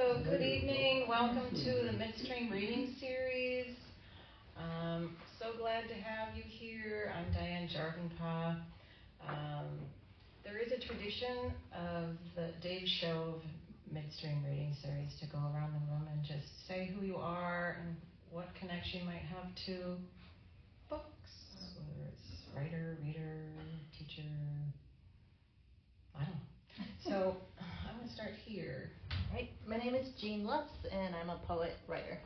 So good evening, welcome to the Midstream reading series. So glad to have you here. I'm Diane Jarvenpa. There is a tradition of the Dave Show of Midstream reading series to go around the room and just say who you are and what connection you might have to books, whether it's writer, reader, teacher, I don't know. So I'm going to start here. Right. My name is Jean Lutz, and I'm a poet-writer.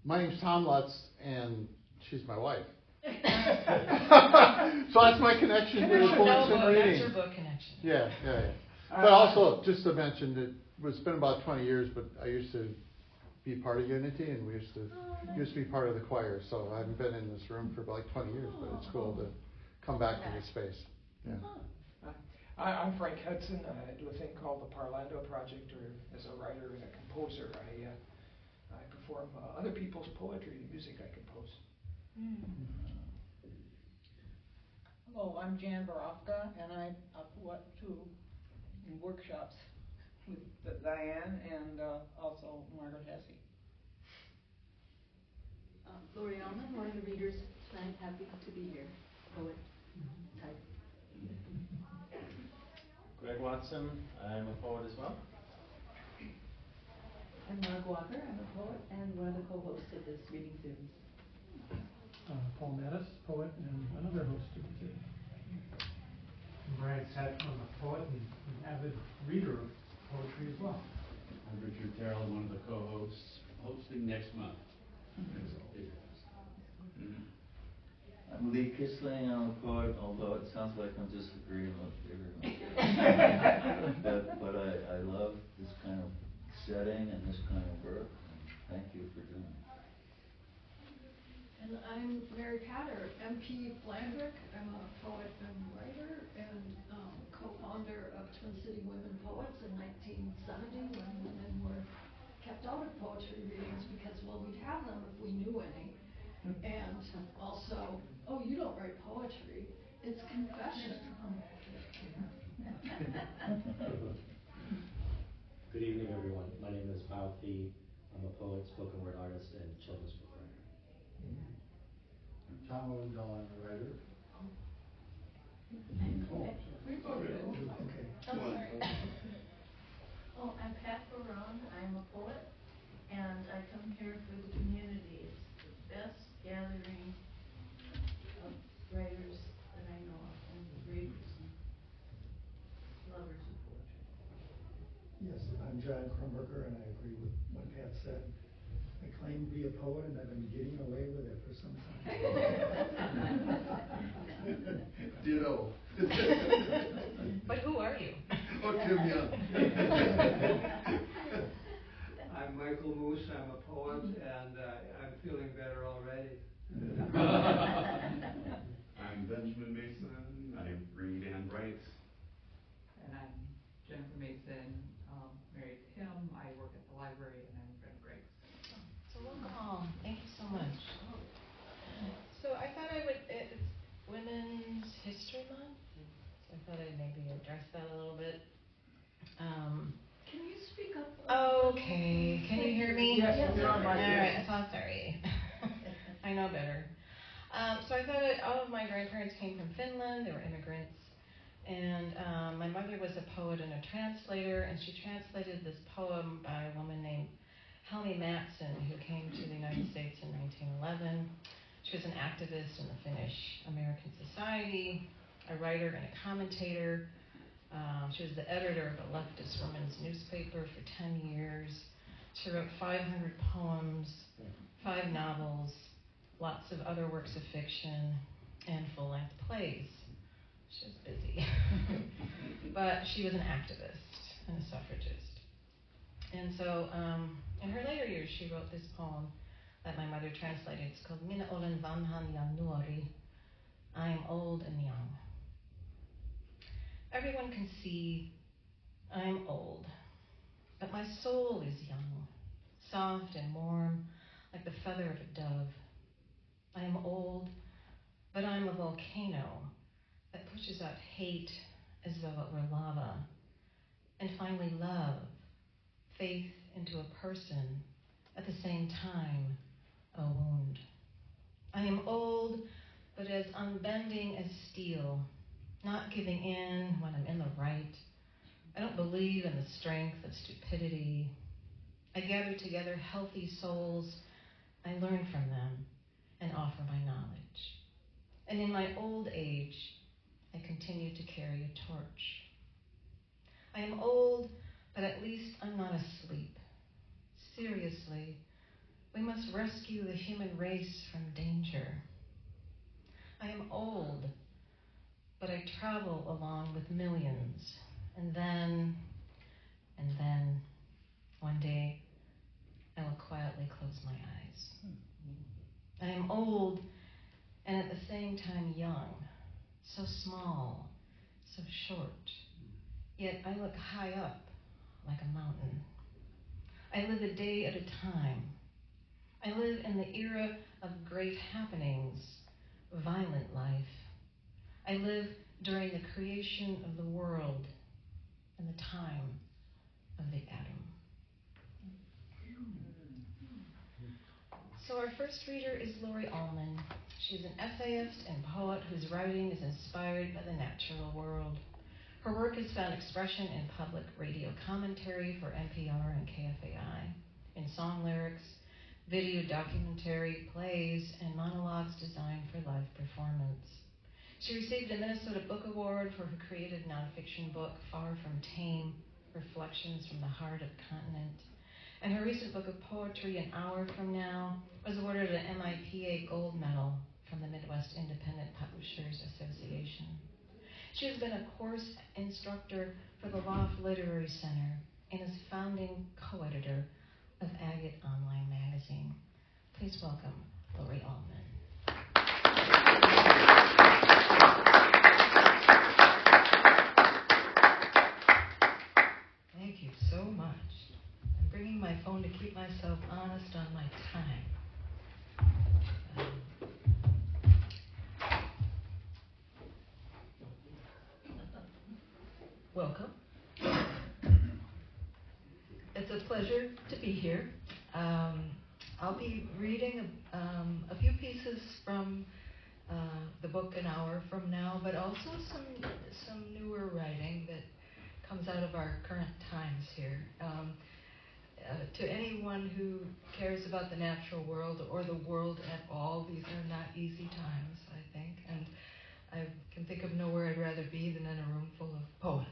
My name's Tom Lutz, and she's my wife. So that's my connection to books and reading. That's your book connection. Yeah. But also, just to mention that it's been about 20 years, but I used to be part of Unity, and we used to be part of the choir. So I haven't been in this room for like 20 years, but it's cool to come back to this space. Yeah. I'm Frank Hudson. I do a thing called the Parlando Project, or as a writer and a composer, I perform other people's poetry and music I compose. Hello, I'm Jan Borofka, and I'm a poet too, in workshops with Diane and also Margaret Hesse. Lori Allman, one of the readers tonight, happy to be here. Poet type. Greg Watson, I'm a poet as well. I'm Mark Walker, I'm a poet and one of the co-hosts of this reading series. Paul Mattis, poet and another host of the series. Brian Sett, I'm a poet and an avid reader of poetry as well. I'm Richard Terrell, one of the co-hosts, hosting next month. I'm Lee Kisling, I'm a poet, although it sounds like I'm just agreeing with everyone. but I love this kind of setting and this kind of work, and thank you for doing it. And I'm Mary Patter, MP Flandrick. I'm a poet and writer and co-founder of Twin City Women Poets in 1970 when women were kept out of poetry readings because, well, we'd have them if we knew any. And also, oh, you don't write poetry, it's confession. Good evening, everyone. My name is Bao Thi. I'm a poet, spoken word artist, and children's book writer. I'm Tom Owendahl, I'm a writer. Oh, I'm Pat Baron. I'm a poet, and I come here for the community. It's the best gathering of writers that I know of, and readers and lovers of poetry. Yes, I'm John Krumberger, and I agree with what Pat said. I claim to be a poet, and I've been getting away with it for some time. Ditto. But who are you? Oh, Tim Young. I'm Michael Moose, I'm a poet, and I'm feeling better already. I'm Benjamin Mason, I read and write. And I'm Jennifer Mason, married to him. I work at the library, and I'm a friend of Greg's. So welcome. Thank you so much. So I thought it's Women's History Month, so I thought I'd maybe address that a little bit. Can you speak up? Okay, can you hear me? Yes, you're on my All right, so sorry. I know better. So I thought all of my grandparents came from Finland. They were immigrants. And my mother was a poet and a translator, and she translated this poem by a woman named Helmi Mattsson, who came to the United States in 1911. She was an activist in the Finnish-American Society, a writer and a commentator. She was the editor of a leftist women's newspaper for 10 years. She wrote 500 poems, 5 novels, lots of other works of fiction, and full-length plays. She was busy. But she was an activist and a suffragist. And so in her later years, she wrote this poem that my mother translated. It's called Minä olen vanhan ja nuori. I am old and young. Everyone can see I am old, but my soul is young, soft and warm, like the feather of a dove. I am old, but I am a volcano that pushes out hate as though it were lava, and finally love faith into a person, at the same time, a wound. I am old, but as unbending as steel, not giving in when I'm in the right. I don't believe in the strength of stupidity. I gather together healthy souls. I learn from them and offer my knowledge. And in my old age, I continue to carry a torch. I am old, but at least I'm not asleep. Seriously, we must rescue the human race from danger. I am old, but I travel along with millions. And then, one day, I will quietly close my eyes. I am old, and at the same time young, so small, so short. Yet I look high up, like a mountain. I live a day at a time. I live in the era of great happenings, violent life. I live during the creation of the world and the time of the atom. So our first reader is Lori Allman. She's an essayist and poet whose writing is inspired by the natural world. Her work has found expression in public radio commentary for NPR and KFAI, in song lyrics, video documentary, plays, and monologues designed for live performance. She received a Minnesota Book Award for her creative nonfiction book, Far From Tame, Reflections from the Heart of the Continent. And her recent book of poetry, An Hour From Now, was awarded an MIPA Gold Medal from the Midwest Independent Publishers Association. She has been a course instructor for the Loft Literary Center and is founding co-editor of Agate Online Magazine. Please welcome Lori Allman. Thank you so much. I'm bringing my phone to keep myself honest on my time. Welcome. It's a pleasure to be here. I'll be reading a few pieces from the book An Hour From Now, but also some newer writing that comes out of our current times here. To anyone who cares about the natural world or the world at all, these are not easy times, I think, and I can think of nowhere I'd rather be than in a room full of poets.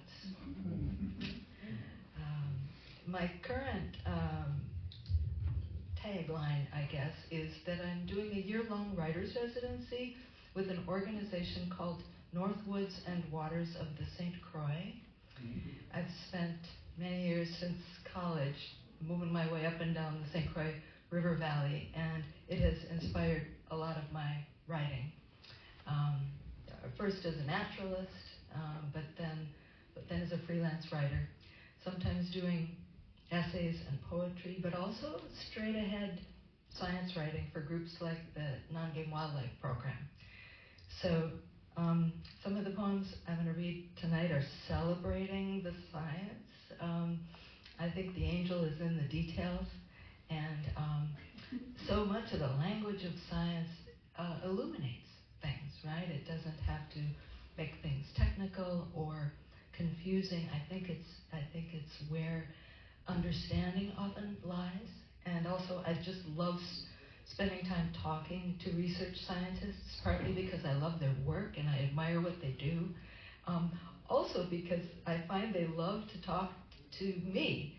My current tagline, I guess, is that I'm doing a year-long writer's residency with an organization called Northwoods and Waters of the St. Croix. I've spent many years since college moving my way up and down the St. Croix River Valley, and it has inspired a lot of my writing. First as a naturalist, but then as a freelance writer, sometimes doing essays and poetry, but also straight-ahead science writing for groups like the Non-Game Wildlife Program. So some of the poems I'm going to read tonight are celebrating the science. I think the angel is in the details, and so much of the language of science illuminates things, right? It doesn't have to make things technical or confusing. I think it's where understanding often lies, and also I just love spending time talking to research scientists, partly because I love their work and I admire what they do, also because I find they love to talk to me,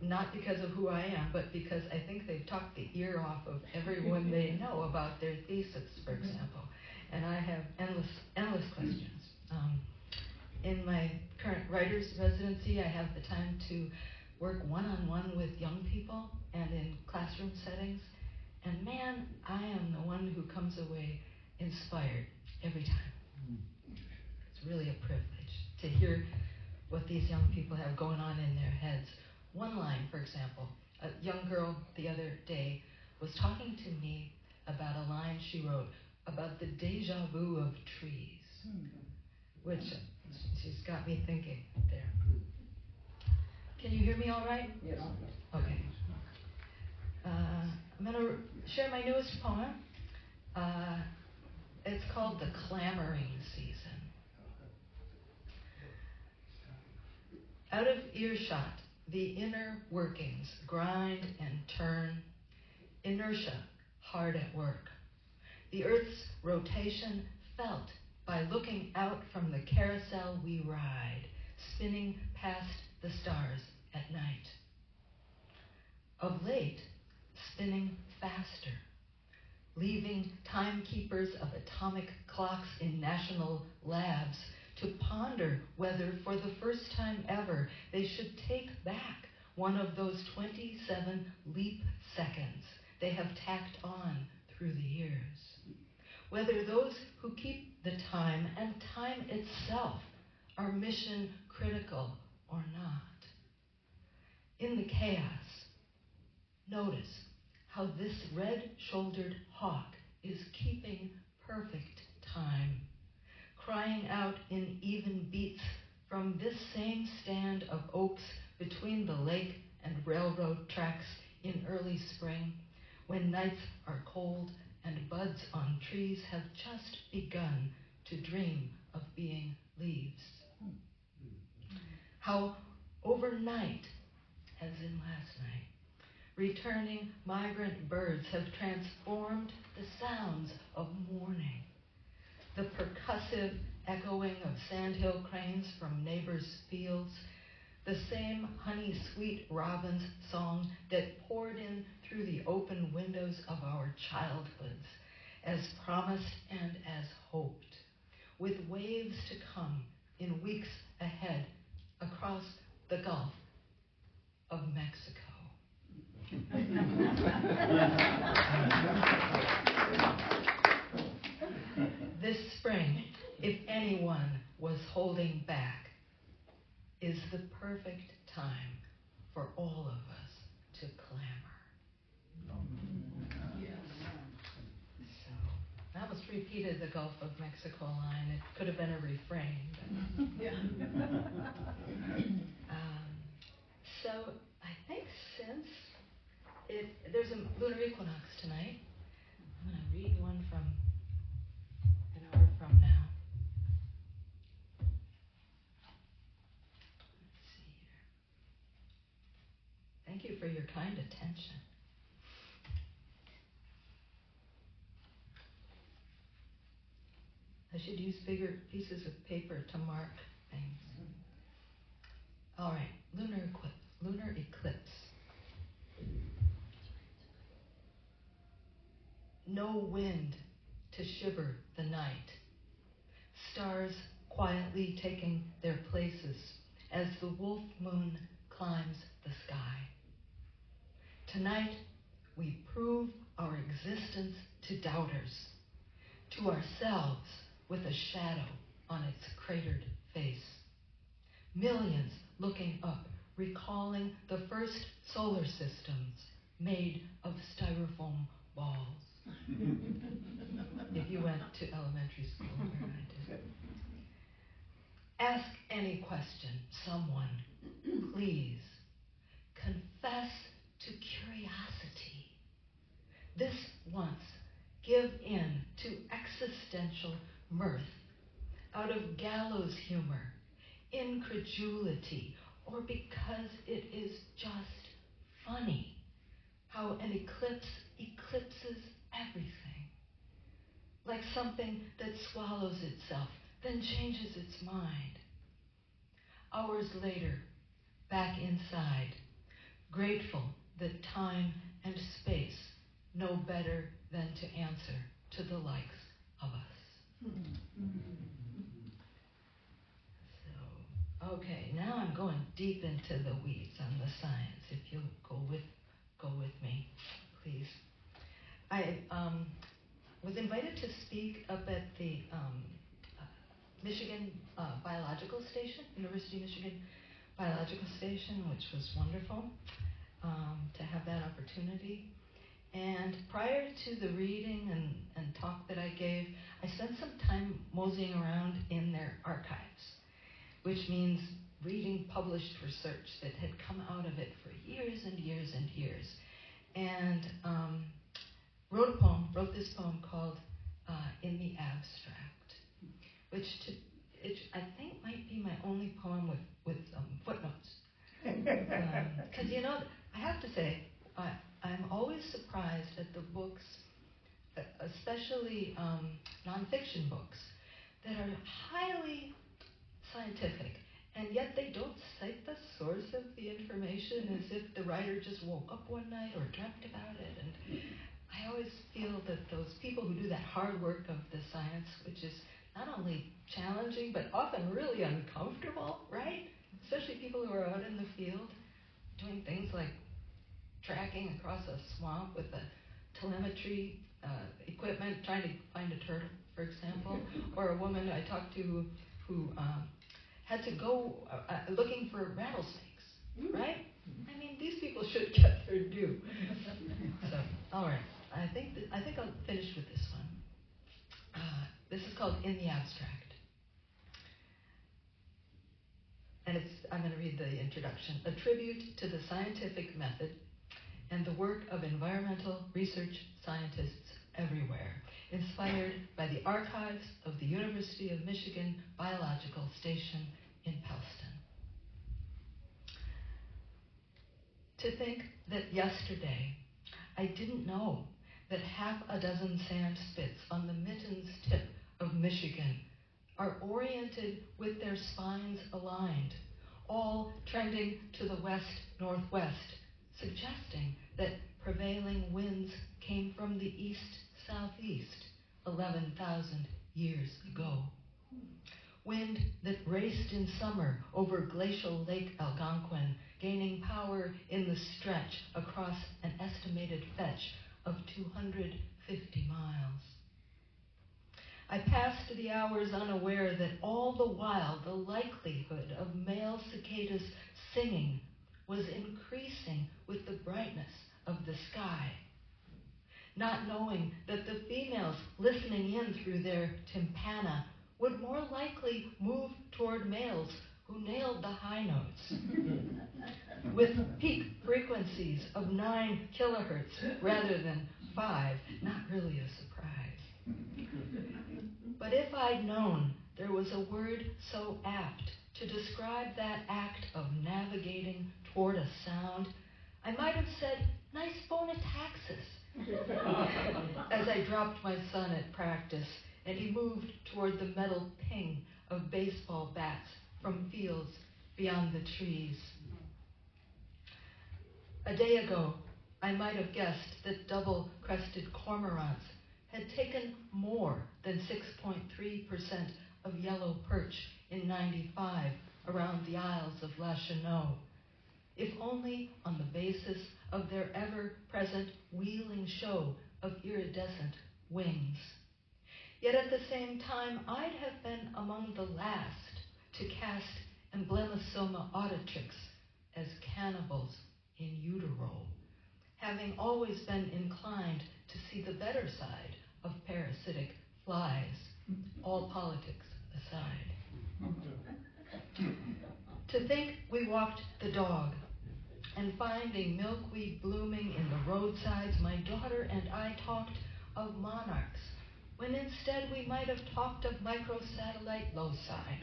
not because of who I am, but because I think they've talked the ear off of everyone they know about their thesis, for example, and I have endless questions. In my current writer's residency, I have the time to work one-on-one with young people and in classroom settings. And man, I am the one who comes away inspired every time. It's really a privilege to hear what these young people have going on in their heads. One line, for example, a young girl the other day was talking to me about a line she wrote about the deja vu of trees, which she's got me thinking there. Can you hear me all right? Yes. Okay. I'm going to share my newest poem. It's called The Clamoring Season. Out of earshot, the inner workings grind and turn, inertia hard at work. The Earth's rotation felt by looking out from the carousel we ride, spinning past the stars at night. Of late, spinning faster, leaving timekeepers of atomic clocks in national labs to ponder whether, for the first time ever, they should take back one of those 27 leap seconds they have tacked on through the years. Whether those who keep the time and time itself are mission critical or not. In the chaos, notice how this red-shouldered hawk is keeping perfect time, crying out in even beats from this same stand of oaks between the lake and railroad tracks in early spring, when nights are cold and buds on trees have just begun to dream of being leaves. How overnight, as in last night, returning migrant birds have transformed the sounds of morning. The percussive echoing of sandhill cranes from neighbors' fields, the same honey-sweet robin's song that poured in through the open windows of our childhoods, as promised and as hoped, with waves to come in weeks ahead across the Gulf of Mexico. This spring, if anyone was holding back, is the perfect time for all of us to clamor. Yes. So, I almost repeated the Gulf of Mexico line. It could have been a refrain. But Yeah. So, I think since there's a lunar equinox tonight, I'm going to read one from an hour from now. Let's see here. Thank you for your kind attention. I should use bigger pieces of paper to mark things. All right, lunar eclipse. No wind to shiver the night. Stars quietly taking their places as the wolf moon climbs the sky. Tonight, we prove our existence to doubters, to ourselves with a shadow on its cratered face. Millions looking up, recalling the first solar systems made of styrofoam balls. If you went to elementary school where I did. Ask any question, someone, please. Confess to curiosity. This once, give in to existential mirth, out of gallows humor, incredulity, or because it is just funny how an eclipse eclipses everything. Like something that swallows itself, then changes its mind. Hours later, back inside, grateful that time and space know better than to answer to the likes of us. So, okay, now I'm going deep into the weeds on the science. If you'll go with me, please. I was invited to speak up at the Michigan Biological Station, University of Michigan Biological Station, which was wonderful to have that opportunity. And prior to the reading and talk that I gave, I spent some time moseying around in their archives, which means reading published research that had come out of it for years and years and years, and wrote this poem called In the Abstract, which I think might be my only poem with footnotes. Because, I have to say, I'm always surprised at the books, especially nonfiction books, that are highly scientific, and yet they don't cite the source of the information as if the writer just woke up one night or dreamt about it. And I always feel that those people who do that hard work of the science, which is not only challenging, but often really uncomfortable, right? Especially people who are out in the field doing things like tracking across a swamp with a telemetry equipment, trying to find a turtle, for example, or a woman I talked to who had to go looking for rattlesnakes, right? I mean, these people should get their due. So, all right, I think I'll finish with this one. This is called In the Abstract. And I'm going to read the introduction. A tribute to the scientific method and the work of environmental research scientists everywhere, inspired by the archives of the University of Michigan Biological Station in Pellston. To think that yesterday I didn't know that half a dozen sand spits on the Mittens tip of Michigan are oriented with their spines aligned, all trending to the west-northwest, suggesting that prevailing winds came from the east-southeast 11,000 years ago. Wind that raced in summer over glacial Lake Algonquin, gaining power in the stretch across an estimated fetch of 250 miles. I passed the hours unaware that all the while the likelihood of male cicadas singing was increasing with the brightness of the sky, not knowing that the females listening in through their tympana would more likely move toward males who nailed the high notes with peak frequencies of 9 kilohertz rather than 5, not really a surprise. But if I'd known there was a word so apt to describe that act of navigating toward a sound, I might have said, nice phonataxis, as I dropped my son at practice and he moved toward the metal ping of baseball bats from fields beyond the trees. A day ago, I might have guessed that double-crested cormorants had taken more than 6.3% of yellow perch in '95 around the Isles of La Chenaux, if only on the basis of their ever-present wheeling show of iridescent wings. Yet at the same time, I'd have been among the last to cast Emblemasoma auditrix as cannibals in utero, having always been inclined to see the better side of parasitic flies, all politics aside. To think we walked the dog, and finding milkweed blooming in the roadsides, my daughter and I talked of monarchs, when instead we might have talked of microsatellite loci,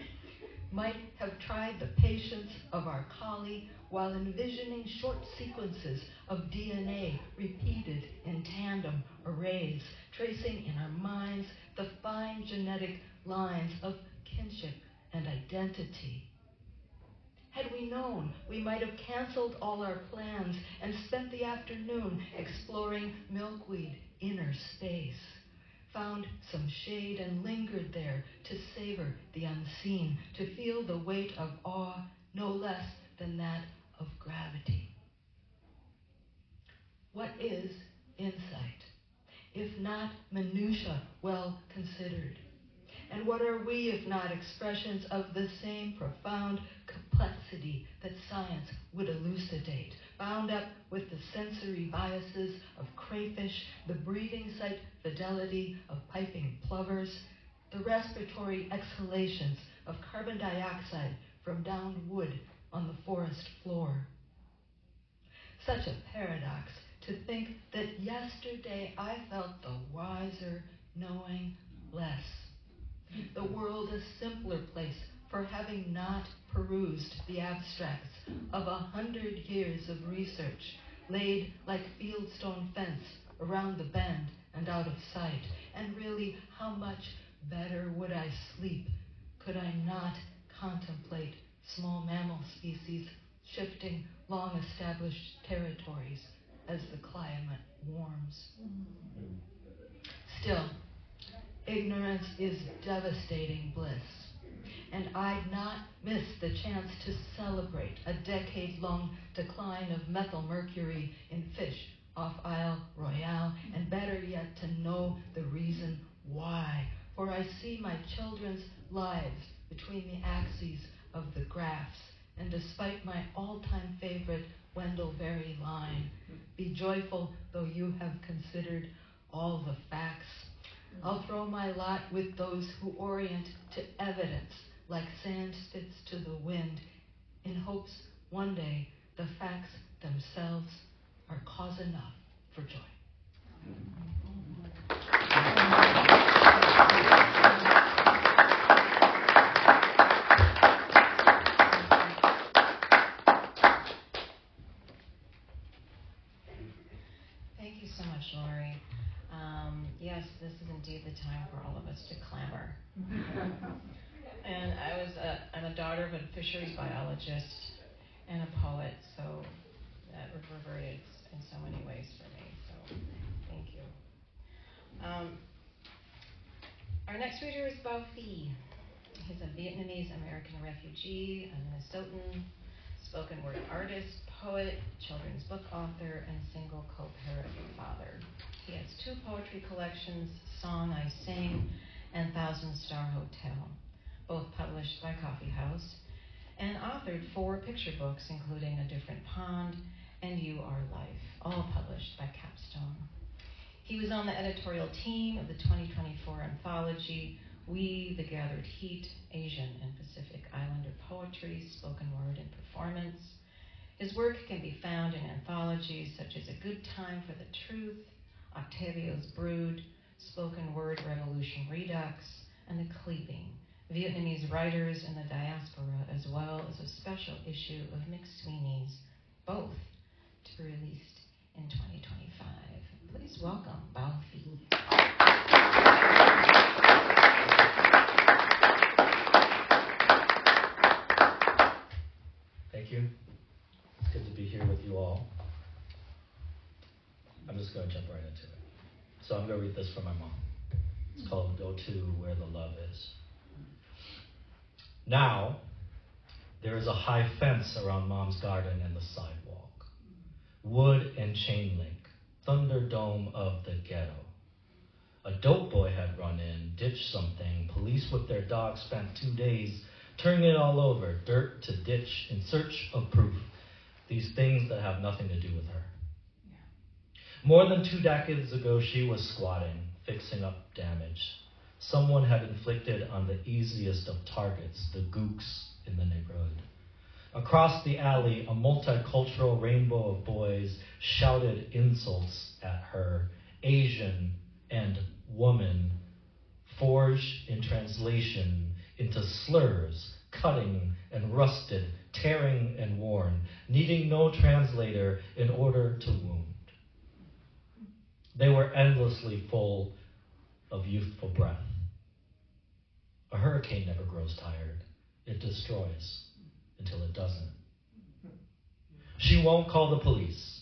might have tried the patience of our collie while envisioning short sequences of DNA repeated in tandem arrays, tracing in our minds the fine genetic lines of kinship and identity. Had we known, we might have canceled all our plans and spent the afternoon exploring milkweed inner space, found some shade and lingered there to savor the unseen, to feel the weight of awe no less than that of gravity. What is insight, if not minutia well considered? And what are we if not expressions of the same profound complexity that science would elucidate, bound up with the sensory biases of crayfish, the breeding site fidelity of piping plovers, the respiratory exhalations of carbon dioxide from downed wood on the forest floor. Such a paradox to think that yesterday I felt the wiser, knowing less. The world a simpler place for having not perused the abstracts of 100 years of research, laid like fieldstone fence around the bend and out of sight. And really, how much better would I sleep could I not contemplate small mammal species shifting long-established territories as the climate warms. Still, ignorance is devastating bliss, and I'd not miss the chance to celebrate a decade-long decline of methylmercury in fish off Isle Royale, and better yet, to know the reason why. For I see my children's lives between the axes of the graphs, and despite my all-time favorite Wendell Berry line, be joyful though you have considered all the facts. I'll throw my lot with those who orient to evidence like sand spits to the wind, in hopes one day the facts themselves are cause enough for joy. Thank you so much, Lori. Yes, this is indeed the time for all of us to clamor. And I'm a daughter of a fisheries biologist and a poet, so that reverberates in so many ways for me. So thank you. Our next reader is Bao Phi. He's a Vietnamese-American refugee, a Minnesotan, spoken word artist, poet, children's book author, and single co-parent father. He has 2 poetry collections, Song I Sing and Thousand Star Hotel, both published by Coffee House, and authored 4 picture books, including A Different Pond and You Are Life, all published by Capstone. He was on the editorial team of the 2024 anthology, We, the Gathered Heat, Asian and Pacific Islander Poetry, Spoken Word and Performance. His work can be found in anthologies such as A Good Time for the Truth, Octavio's Brood, Spoken Word Revolution Redux, and The Cleaving, Vietnamese Writers in the Diaspora, as well as a special issue of McSweeney's, both to be released in 2025. Please welcome Bao Phi. Thank you. It's good to be here with you all. I'm just going to jump right into it. So I'm going to read this from my mom. It's called Go To Where the Love Is. Now, there is a high fence around Mom's garden and the sidewalk. Wood and chain link, thunderdome of the ghetto. A dope boy had run in, ditched something. Police with their dog spent 2 days turning it all over, dirt to ditch, in search of proof. These things that have nothing to do with her. More than 2 decades ago, she was squatting, fixing up damage someone had inflicted on the easiest of targets, the gooks in the neighborhood. Across the alley, a multicultural rainbow of boys shouted insults at her, Asian and woman, forged in translation into slurs, cutting and rusted, tearing and worn, needing no translator in order to wound. They were endlessly full of youthful breath. A hurricane never grows tired. It destroys until it doesn't. She won't call the police.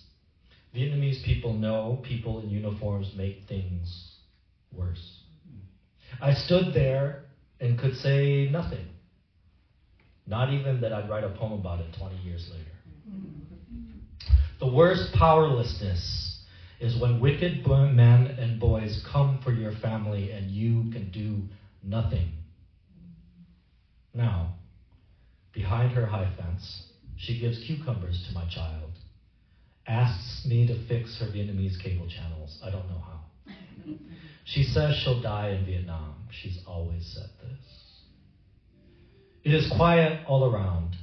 Vietnamese people know people in uniforms make things worse. I stood there and could say nothing. Not even that I'd write a poem about it 20 years later. The worst powerlessness is when wicked men and boys come for your family and you can do nothing. Now, behind her high fence, she gives cucumbers to my child, asks me to fix her Vietnamese cable channels. I don't know how. She says she'll die in Vietnam. She's always said this. It is quiet all around.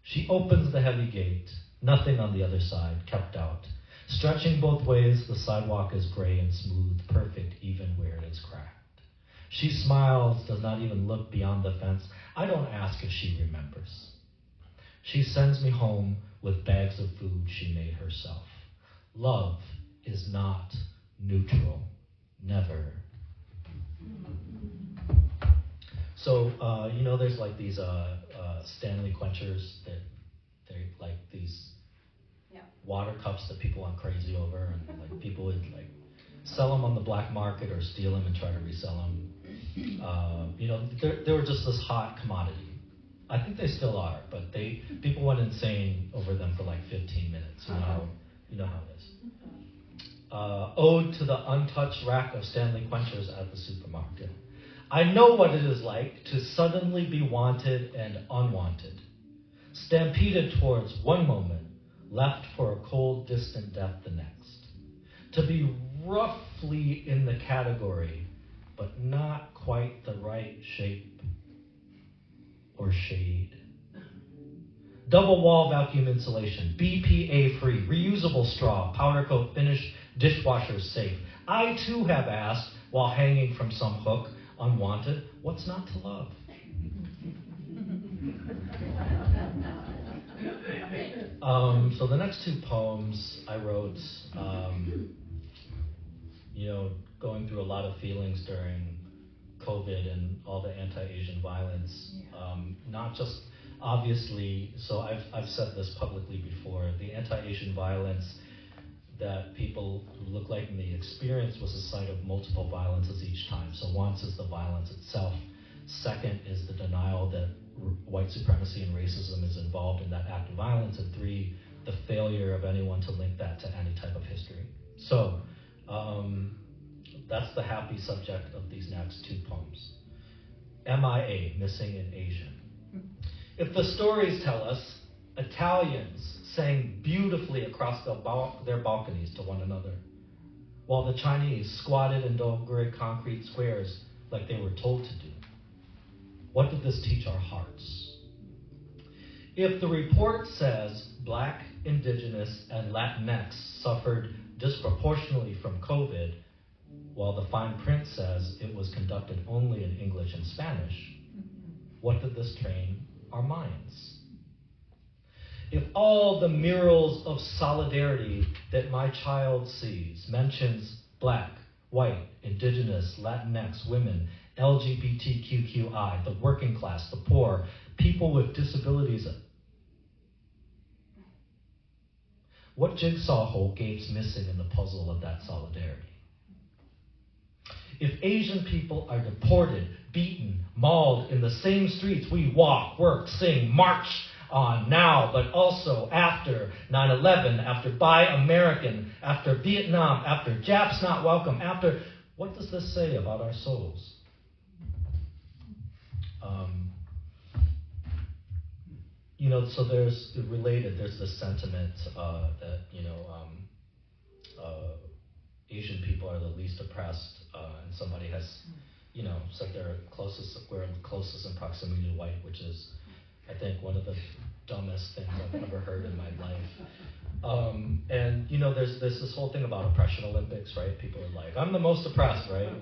She opens the heavy gate. Nothing on the other side, kept out. Stretching both ways, the sidewalk is gray and smooth, perfect even where it is cracked. She smiles, does not even look beyond the fence. I don't ask if she remembers. She sends me home with bags of food she made herself. Love is not neutral, never. So, there's like these Stanley Quenchers that they're like these water cups that people went crazy over, and like people would like sell them on the black market or steal them and try to resell them. They were just this hot commodity. I think they still are, but people went insane over them for like 15 minutes. You know how it is. Ode to the untouched rack of Stanley Quenchers at the supermarket. I know what it is like to suddenly be wanted and unwanted, stampeded towards one moment, left for a cold, distant death the next. To be roughly in the category, but not quite the right shape or shade. Double wall vacuum insulation, BPA free, reusable straw, powder coat finish, dishwasher safe. I too have asked, while hanging from some hook, unwanted, what's not to love? So the next two poems I wrote, going through a lot of feelings during COVID and all the anti-Asian violence. Not just obviously, so I've said this publicly before, the anti-Asian violence that people who look like me experience was a site of multiple violences each time. So once is the violence itself. Second is the denial that white supremacy and racism is involved in that act of violence. And three, the failure of anyone to link that to any type of history. So that's the happy subject of these next two poems. MIA, missing in Asian. If the stories tell us, Italians sang beautifully across their balconies to one another, while the Chinese squatted in gray concrete squares like they were told to do. What did this teach our hearts? If the report says Black, Indigenous, and Latinx suffered disproportionately from COVID, while the fine print says it was conducted only in English and Spanish, what did this train our minds? If all the murals of solidarity that my child sees mentions Black, white, Indigenous, Latinx, women, LGBTQI, the working class, the poor, people with disabilities, what jigsaw hole gapes missing in the puzzle of that solidarity? If Asian people are deported, beaten, mauled in the same streets we walk, work, sing, march on now, but also after 9/11, after Buy American, after Vietnam, after Japs not welcome, after, what does this say about our souls? So there's this sentiment that, Asian people are the least oppressed, and somebody has, said we're closest in proximity to white, which is, I think, one of the dumbest things I've ever heard in my life. And there's this whole thing about oppression Olympics, right? People are like, I'm the most oppressed, right?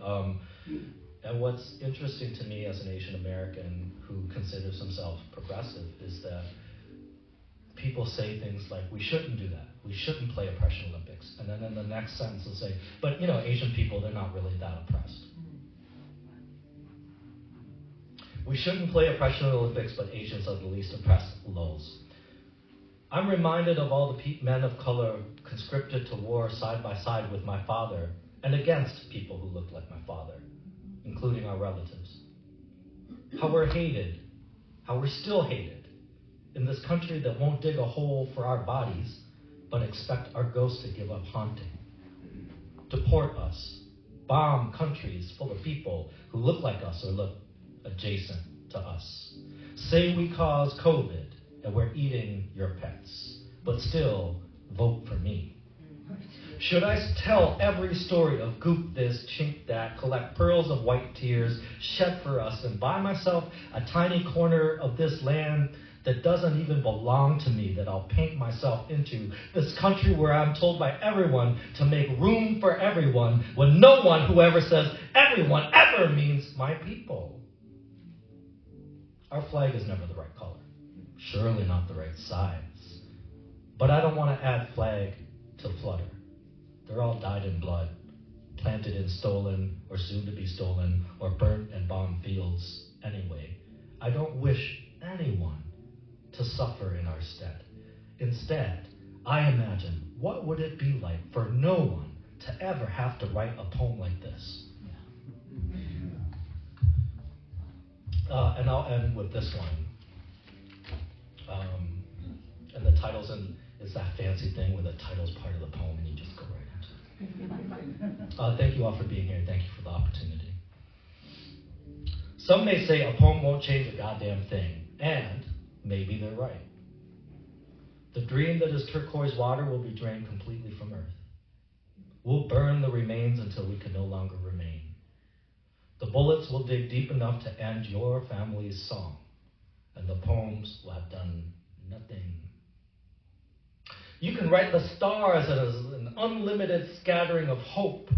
And what's interesting to me as an Asian American who considers himself progressive is that people say things like, we shouldn't do that. We shouldn't play oppression Olympics. And then in the next sentence they'll say, but Asian people, they're not really that oppressed. We shouldn't play oppression Olympics, but Asians are the least oppressed, lols. I'm reminded of all the men of color conscripted to war side by side with my father and against people who looked like my father, including our relatives. How we're hated, how we're still hated in this country that won't dig a hole for our bodies, but expect our ghosts to give up haunting. Deport us, bomb countries full of people who look like us or look adjacent to us. Say we caused COVID and we're eating your pets, but still vote for me. Should I tell every story of goop this, chink that, collect pearls of white tears shed for us, and buy myself a tiny corner of this land that doesn't even belong to me, that I'll paint myself into, this country where I'm told by everyone to make room for everyone, when no one who ever says everyone ever means my people? Our flag is never the right color, surely not the right size. But I don't want to add flag to flutter. They're all dyed in blood, planted in stolen or soon to be stolen or burnt and bombed fields anyway. I don't wish anyone to suffer in our stead. Instead, I imagine what would it be like for no one to ever have to write a poem like this. And I'll end with this one. And the title's in, it's that fancy thing where the title's part of the poem and you just go right into it. Thank you all for being here. Thank you for the opportunity. Some may say a poem won't change a goddamn thing, and maybe they're right. The dream that is turquoise water will be drained completely from earth. We'll burn the remains until we can no longer remain. The bullets will dig deep enough to end your family's song, and the poems will have done nothing. You can write the stars as an unlimited scattering of hope,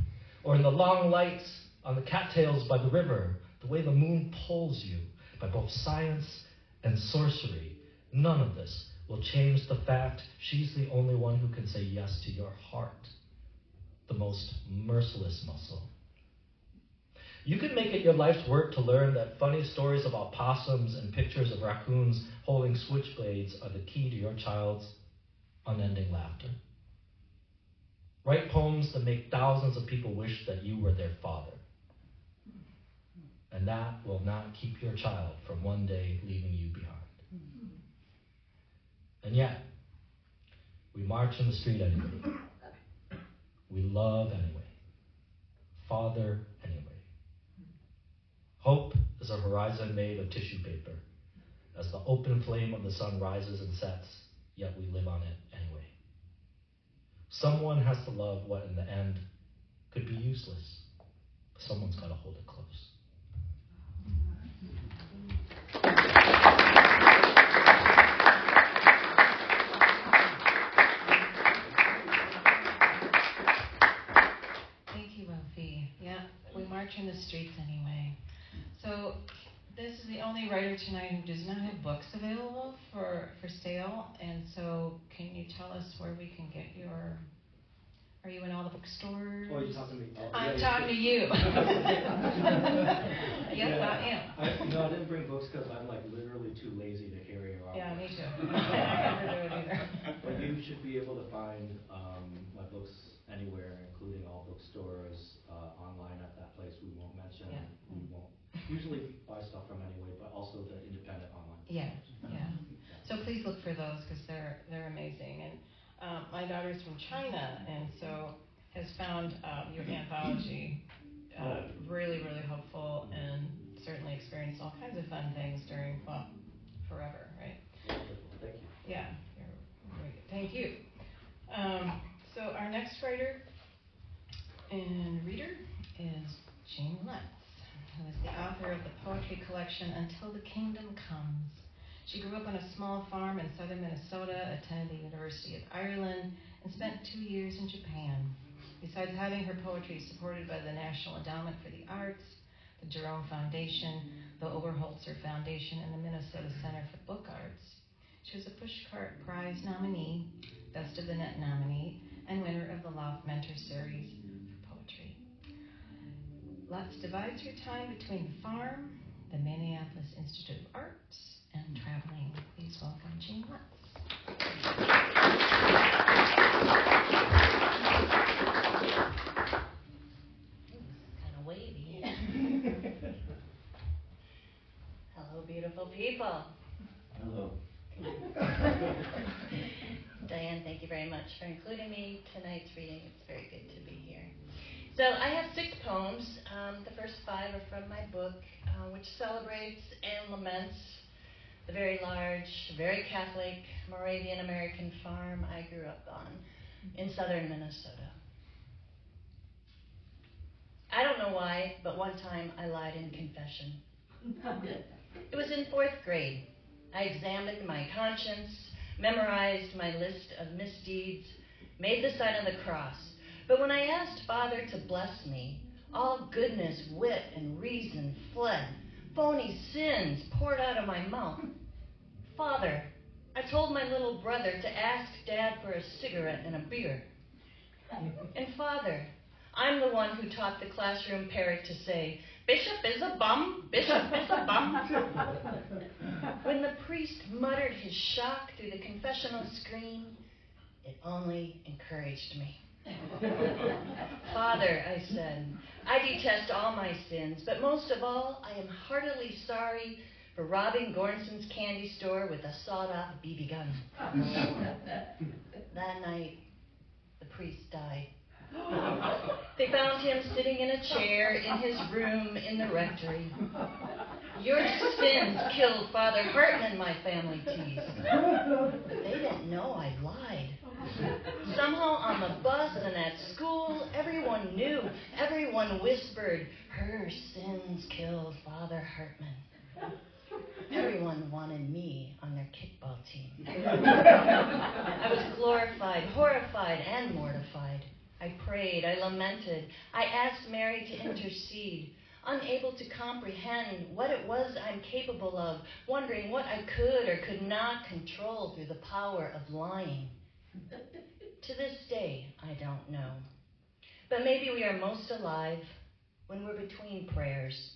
or in the long lights on the cattails by the river, the way the moon pulls you by both science and sorcery. None of this will change the fact she's the only one who can say yes to your heart, the most merciless muscle. You can make it your life's work to learn that funny stories about possums and pictures of raccoons holding switchblades are the key to your child's unending laughter. Write poems that make thousands of people wish that you were their father. And that will not keep your child from one day leaving you behind. And yet, we march in the street anyway. We love anyway. Father anyway. Hope is a horizon made of tissue paper. As the open flame of the sun rises and sets, yet we live on it anyway. Someone has to love what in the end could be useless. Someone's got to hold it close. Thank you, Ralphie. Yeah, we march in the streets anyway. So this is the only writer tonight who does not have books available for sale. And so can you tell us where we can get your... Are you in all the bookstores? Oh, you're talking to me. I'm talking to you. Yes, I am. I didn't bring books because I'm like literally too lazy to carry around. Yeah, me too. I never do it either. But you should be able to find my books anywhere, including all bookstores, online at that place we won't mention. Yeah. We won't usually buy stuff from anyway, but also the independent online. Yeah. So please look for those because they're amazing. And my daughter's from China, and so has found your anthology really, really helpful, and certainly experienced all kinds of fun things during, well, forever, right? Wonderful. Thank you. Yeah, you're very good. Thank you. So our next writer and reader is Jean Letts, who is the author of the poetry collection Until the Kingdom Comes. She grew up on a small farm in southern Minnesota, attended the University of Ireland, and spent 2 years in Japan. Besides having her poetry supported by the National Endowment for the Arts, the Jerome Foundation, the Oberholzer Foundation, and the Minnesota Center for Book Arts, she was a Pushcart Prize nominee, Best of the Net nominee, and winner of the Loft Mentor Series for poetry. Letts divides her time between the farm, the Minneapolis Institute of Arts, and traveling. Please welcome Jean Letts. Kind of wavy. Hello, beautiful people. Hello. Diane, thank you very much for including me tonight's reading. It's very good to be here. So I have 6 poems. The first 5 are from my book, which celebrates and laments the very large, very Catholic Moravian American farm I grew up on in southern Minnesota. I don't know why, but one time I lied in confession. It was in 4th grade. I examined my conscience, memorized my list of misdeeds, made the sign of the cross. But when I asked Father to bless me, all goodness, wit, and reason fled. Phony sins poured out of my mouth. Father, I told my little brother to ask Dad for a cigarette and a beer. And Father, I'm the one who taught the classroom parrot to say, Bishop is a bum, Bishop is a bum. When the priest muttered his shock through the confessional screen, it only encouraged me. Father, I said, I detest all my sins, but most of all, I am heartily sorry for robbing Gornson's candy store with a sawed-off BB gun. That night, the priest died. They found him sitting in a chair in his room in the rectory. Your sins killed Father Hartman, my family teased. But they didn't know I lied. Somehow on the bus and at school, everyone knew, everyone whispered, her sins killed Father Hartman. Everyone wanted me on their kickball team. I was glorified, horrified, and mortified. I prayed, I lamented, I asked Mary to intercede, unable to comprehend what it was I'm capable of, wondering what I could or could not control through the power of lying. To this day, I don't know. But maybe we are most alive when we're between prayers,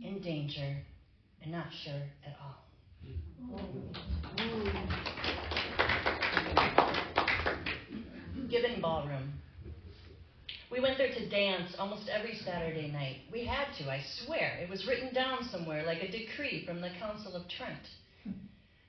in danger, and not sure at all. Gibbon Ballroom. We went there to dance almost every Saturday night. We had to, I swear. It was written down somewhere like a decree from the Council of Trent.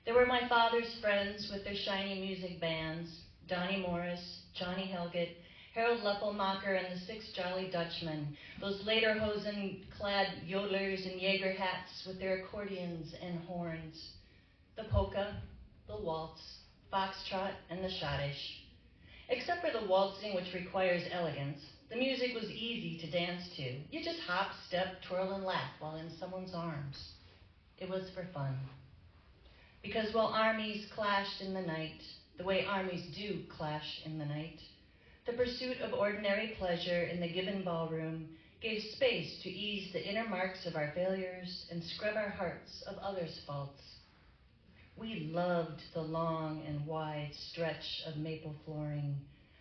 There were my father's friends with their shiny music bands, Donnie Morris, Johnny Helget, Harold Leppelmacher, and the 6 Jolly Dutchmen, those lederhosen-clad yodelers in Jaeger hats with their accordions and horns, the polka, the waltz, foxtrot, and the schottisch. Except for the waltzing, which requires elegance, the music was easy to dance to. You just hop, step, twirl, and laugh while in someone's arms. It was for fun. Because while armies clashed in the night, the way armies do clash in the night, the pursuit of ordinary pleasure in the Gibbon Ballroom gave space to ease the inner marks of our failures and scrub our hearts of others' faults. We loved the long and wide stretch of maple flooring.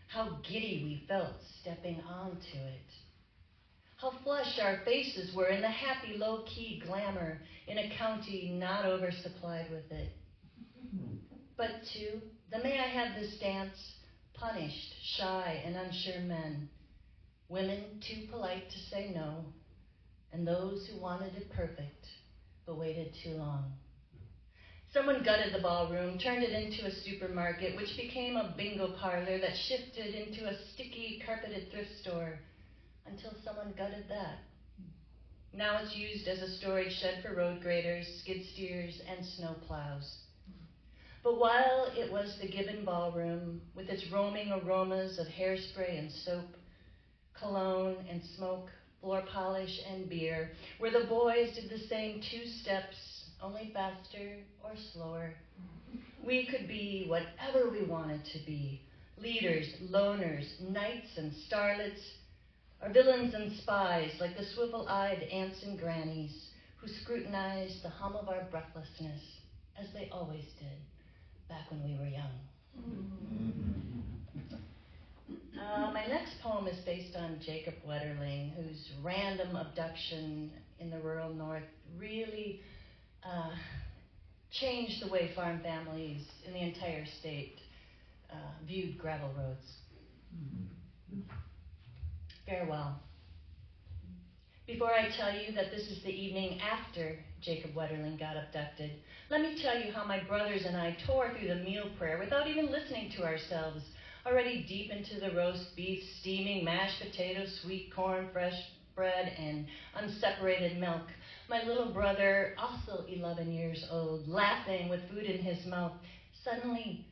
How giddy we felt stepping onto it. How flush our faces were in the happy low-key glamour in a county not oversupplied with it. But too, the may I have this dance punished shy and unsure men, women too polite to say no, and those who wanted it perfect but waited too long. Someone gutted the ballroom, turned it into a supermarket, which became a bingo parlor that shifted into a sticky, carpeted thrift store, until someone gutted that. Now it's used as a storage shed for road graders, skid steers, and snow plows. But while it was the Gibbon Ballroom, with its roaming aromas of hairspray and soap, cologne and smoke, floor polish and beer, where the boys did the same 2 steps, only faster or slower. We could be whatever we wanted to be, leaders, loners, knights and starlets, or villains and spies like the swivel-eyed aunts and grannies who scrutinized the hum of our breathlessness, as they always did back when we were young. My next poem is based on Jacob Wetterling, whose random abduction in the rural north really changed the way farm families in the entire state viewed gravel roads. Farewell. Before I tell you that this is the evening after Jacob Wetterling got abducted, let me tell you how my brothers and I tore through the meal prayer without even listening to ourselves, already deep into the roast beef, steaming mashed potatoes, sweet corn, fresh bread, and unseparated milk. My little brother, also 11 years old, laughing with food in his mouth, suddenly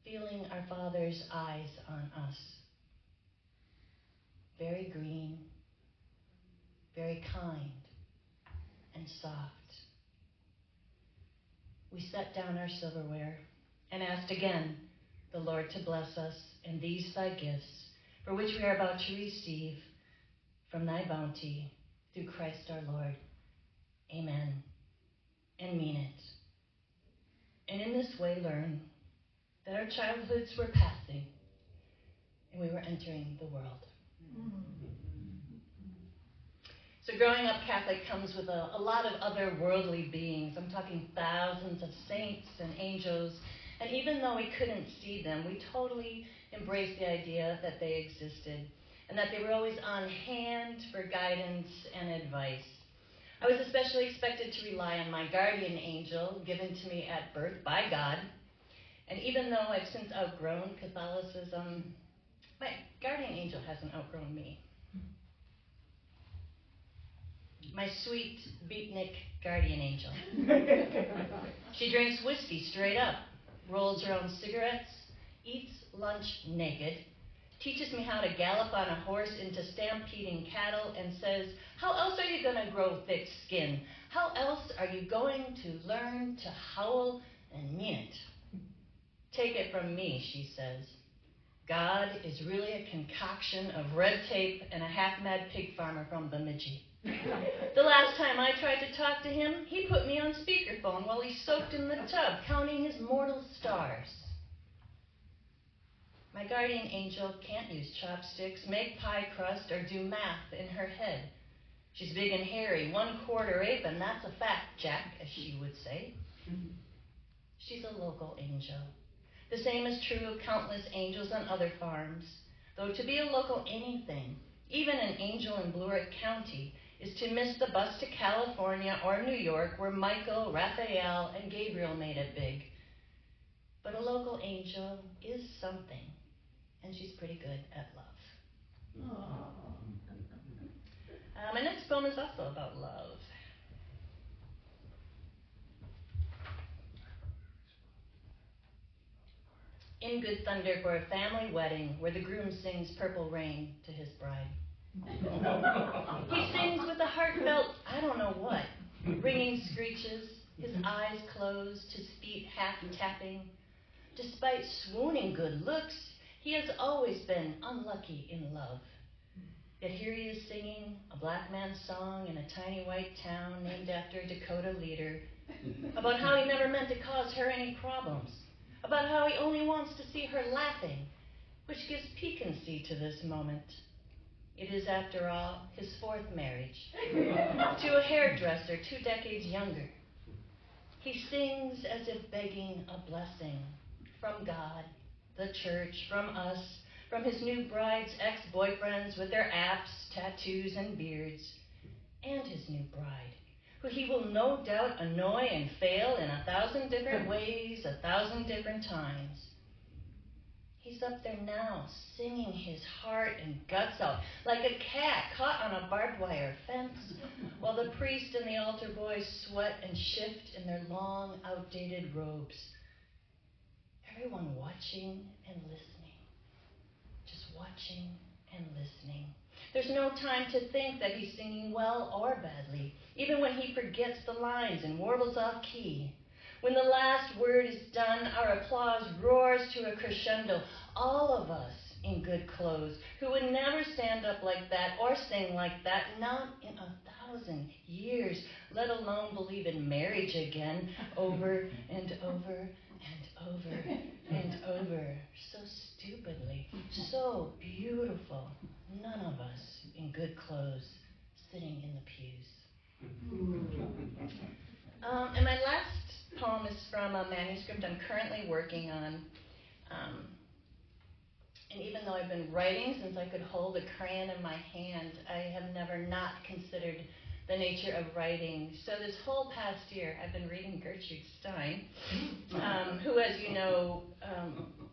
feeling our father's eyes on us. very green, very kind, and soft. We set down our silverware and asked again the Lord to bless us in these thy gifts, for which we are about to receive from thy bounty through Christ our Lord. Amen. And mean it. And in this way learn that our childhoods were passing and we were entering the world. So growing up Catholic comes with a lot of other worldly beings. I'm talking thousands of saints and angels. And even though we couldn't see them, we totally embraced the idea that they existed and that they were always on hand for guidance and advice. I was especially expected to rely on my guardian angel given to me at birth by God. And even though I've since outgrown Catholicism, my guardian angel hasn't outgrown me. My sweet beatnik guardian angel. She drinks whiskey straight up, rolls her own cigarettes, eats lunch naked, teaches me how to gallop on a horse into stampeding cattle, and says, how else are you going to grow thick skin? How else are you going to learn to howl and mean it? Take it from me, she says. God is really a concoction of red tape and a half-mad pig farmer from Bemidji. The last time I tried to talk to him, he put me on speakerphone while he soaked in the tub, counting his mortal stars. My guardian angel can't use chopsticks, make pie crust, or do math in her head. She's big and hairy, 1/4 ape, and that's a fact, Jack, as she would say. She's a local angel. The same is true of countless angels on other farms. Though to be a local anything, even an angel in Blue Earth County, is to miss the bus to California or New York where Michael, Raphael, and Gabriel made it big. But a local angel is something, and she's pretty good at love. My next poem is also about love. In good thunder for a family wedding where the groom sings Purple Rain to his bride. He sings with a heartfelt, I don't know what, ringing screeches, his eyes closed, his feet half tapping. Despite swooning good looks, he has always been unlucky in love. Yet here he is singing a black man's song in a tiny white town named after a Dakota leader about how he never meant to cause her any problems, about how he only wants to see her laughing, which gives piquancy to this moment. It is, after all, his 4th marriage, to a hairdresser 2 decades younger. He sings as if begging a blessing from God, the church, from us, from his new bride's ex-boyfriends with their apps, tattoos, and beards, and his new bride, who he will no doubt annoy and fail in 1,000 different ways, 1,000 different times. He's up there now, singing his heart and guts out, like a cat caught on a barbed wire fence, while the priest and the altar boys sweat and shift in their long, outdated robes. Everyone watching and listening, just watching and listening. There's no time to think that he's singing well or badly, even when he forgets the lines and warbles off key. When the last word is done, our applause roars to a crescendo. All of us in good clothes, who would never stand up like that or sing like that, not in 1,000 years, let alone believe in marriage again, over and over and over and over, so stupidly, so beautiful. None of us in good clothes, sitting in the pews. And my last poem is from a manuscript I'm currently working on. And even though I've been writing since I could hold a crayon in my hand, I have never not considered the nature of writing. So this whole past year, I've been reading Gertrude Stein, who, as you know,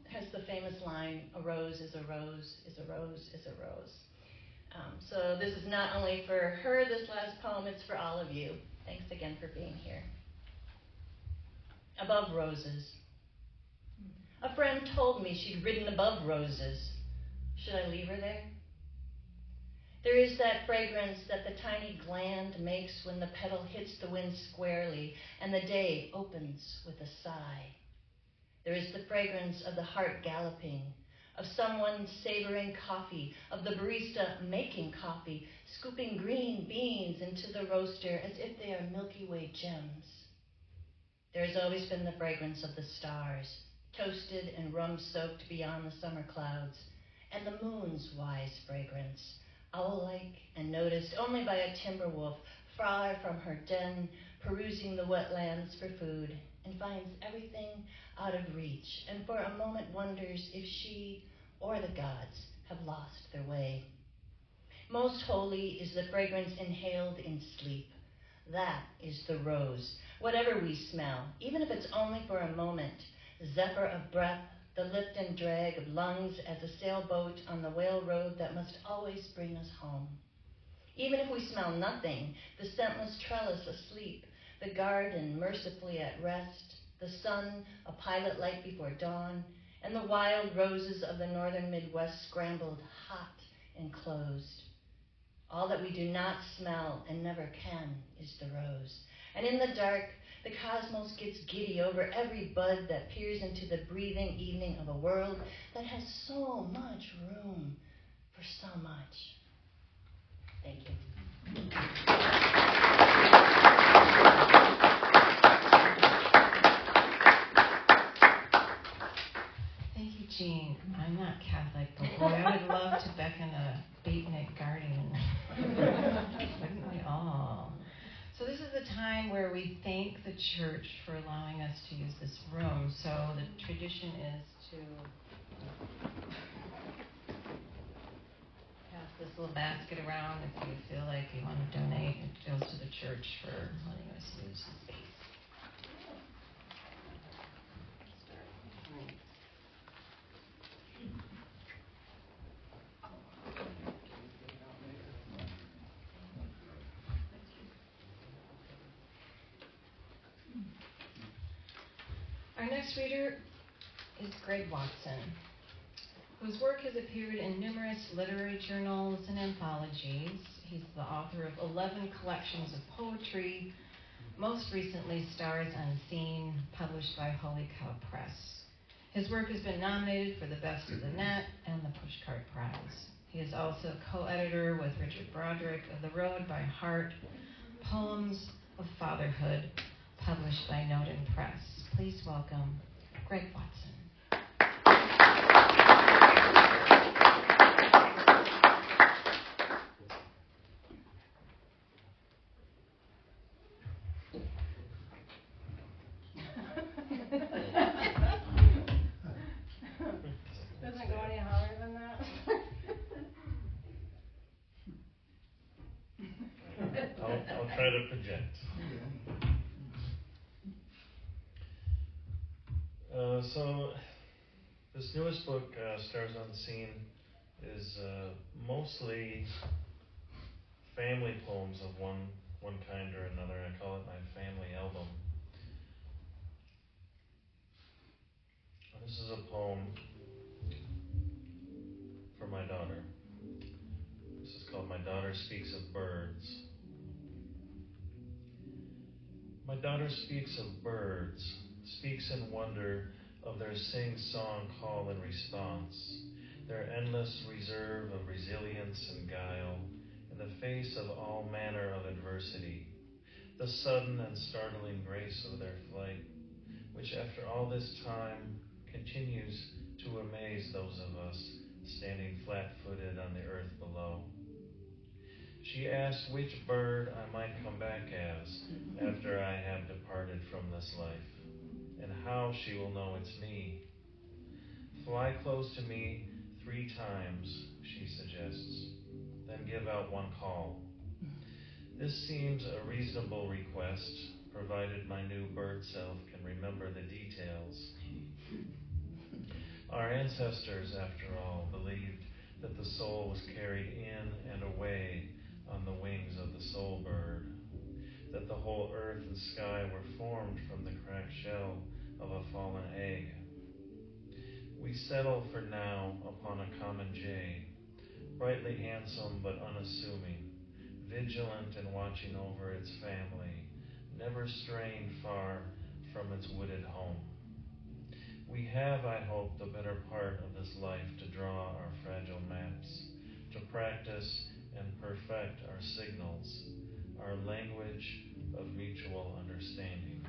has the famous line, "A rose is a rose, is a rose, is a rose." So this is not only for her, this last poem, it's for all of you. Thanks again for being here. Above roses. A friend told me she'd ridden above roses. Should I leave her there? There is that fragrance that the tiny gland makes when the petal hits the wind squarely and the day opens with a sigh. There is the fragrance of the heart galloping, of someone savoring coffee, of the barista making coffee, scooping green beans into the roaster as if they are Milky Way gems. There has always been the fragrance of the stars, toasted and rum-soaked beyond the summer clouds, and the moon's wise fragrance, owl-like and noticed only by a timber wolf far from her den, perusing the wetlands for food, and finds everything out of reach, and for a moment wonders if she or the gods have lost their way. Most holy is the fragrance inhaled in sleep. That is the rose. Whatever we smell, even if it's only for a moment, zephyr of breath, the lift and drag of lungs as a sailboat on the whale road that must always bring us home. Even if we smell nothing, the scentless trellis asleep, the garden mercifully at rest, the sun a pilot light before dawn, and the wild roses of the northern Midwest scrambled hot and closed. All that we do not smell and never can is the rose. And in the dark, the cosmos gets giddy over every bud that peers into the breathing evening of a world that has so much room for so much. Thank you. Thank you, Jean. I'm not Catholic, but boy, I would love to beckon a beatnik guardian. Wouldn't we all? So this is the time where we thank the church for allowing us to use this room. So the tradition is to pass this little basket around if you feel like you want to donate. It goes to the church for letting us use the space. Our next reader is Greg Watson, whose work has appeared in numerous literary journals and anthologies. He's the author of 11 collections of poetry, most recently Stars Unseen, published by Holy Cow Press. His work has been nominated for the Best of the Net and the Pushcart Prize. He is also co-editor with Richard Broderick of The Road by Heart, Poems of Fatherhood, published by Noden Press. Please welcome Greg Watson. Doesn't go any higher than that. I'll try to project. So this newest book, Stars Unseen, is mostly family poems of one kind or another. I call it my family album. This is a poem for my daughter. This is called My Daughter Speaks of Birds. My daughter speaks of birds, speaks in wonder of their sing-song call and response, their endless reserve of resilience and guile in the face of all manner of adversity, the sudden and startling grace of their flight, which after all this time continues to amaze those of us standing flat-footed on the earth below. She asked which bird I might come back as after I have departed from this life, and how she will know it's me. Fly close to me 3 times, she suggests, then give out one call. This seems a reasonable request, provided my new bird self can remember the details. Our ancestors, after all, believed that the soul was carried in and away on the wings of the soul bird, that the whole earth and sky were formed from the cracked shell of a fallen egg. We settle for now upon a common jay, brightly handsome but unassuming, vigilant in watching over its family, never straying far from its wooded home. We have, I hope, the better part of this life to draw our fragile maps, to practice and perfect our signals, our language of mutual understanding.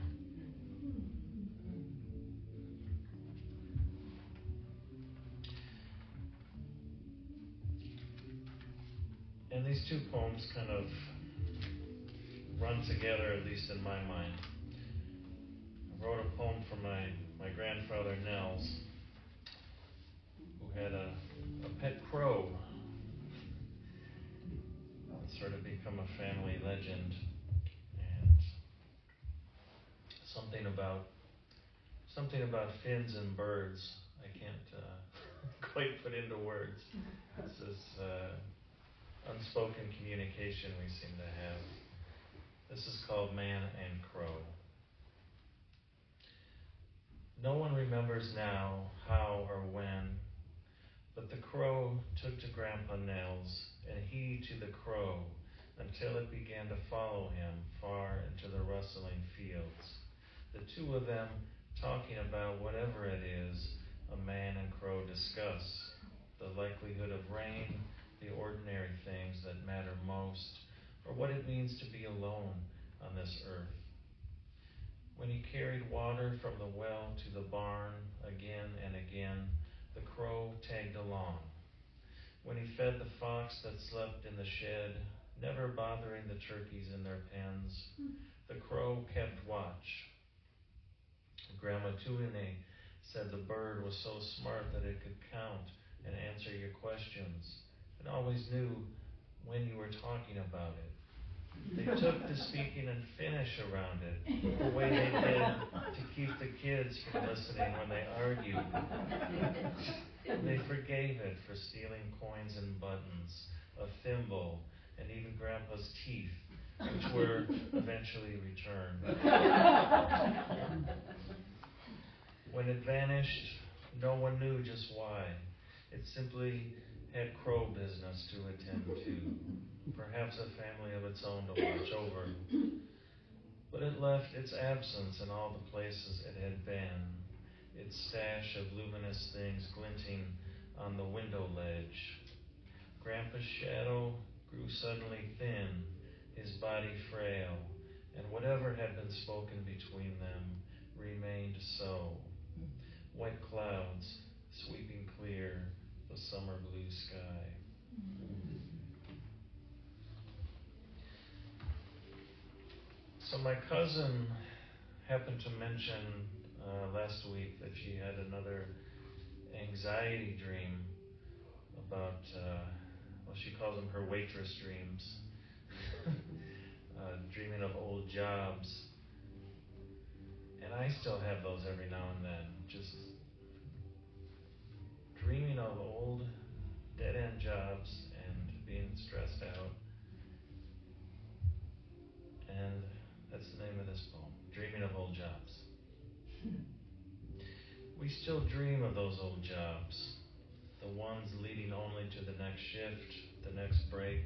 And these two poems kind of run together, at least in my mind. I wrote a poem for my grandfather Nels, who had a pet crow. It's sort of become a family legend, and something about fins and birds I can't quite put into words. It's this unspoken communication we seem to have. This is called Man and Crow. No one remembers now how or when, but the crow took to Grandpa Nels, and he to the crow, until it began to follow him far into the rustling fields. The two of them talking about whatever it is a man and crow discuss, the likelihood of rain, the ordinary things that matter most, or what it means to be alone on this earth. When he carried water from the well to the barn again and again, the crow tagged along. When he fed the fox that slept in the shed, never bothering the turkeys in their pens, the crow kept watch. Grandma Tuine said the bird was so smart that it could count and answer your questions, and always knew when you were talking about it. They took to speaking in Finnish around it, the way they did to keep the kids from listening when they argued. They forgave it for stealing coins and buttons, a thimble, and even Grandpa's teeth, which were eventually returned. When it vanished, no one knew just why. It simply had crow business to attend to, perhaps a family of its own to watch over. But it left its absence in all the places it had been, its stash of luminous things glinting on the window ledge. Grandpa's shadow grew suddenly thin, his body frail, and whatever had been spoken between them remained so. White clouds sweeping clear the summer blue sky. So my cousin happened to mention last week that she had another anxiety dream about, she calls them her waitress dreams, dreaming of old jobs. And I still have those every now and then, just dreaming of old dead-end jobs and being stressed out. And that's the name of this poem, Dreaming of Old Jobs. We still dream of those old jobs, the ones leading only to the next shift, the next break,